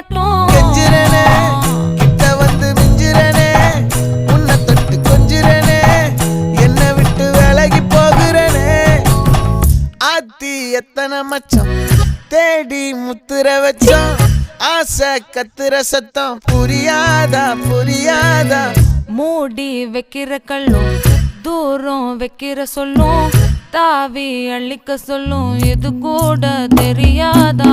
மாட்டோம். கெஞ்சிரனே கிட்ட வந்து மிஞ்சிரனே உன்னை தொட்டு கொஞ்சிரனே என்ன விட்டு விலகி போகிறனே. ஆத்தி எத்தனை மச்சம் தேடி முத்துற வச்சோம் ஆசை கத்துற சத்தம் புரியாதா புரியாதா. மூடி வைக்கிற கல்லும் தூரம் வைக்கிற சொல்லும் தாவி அள்ளிக்க சொல்லும் இது கூட தெரியாதா.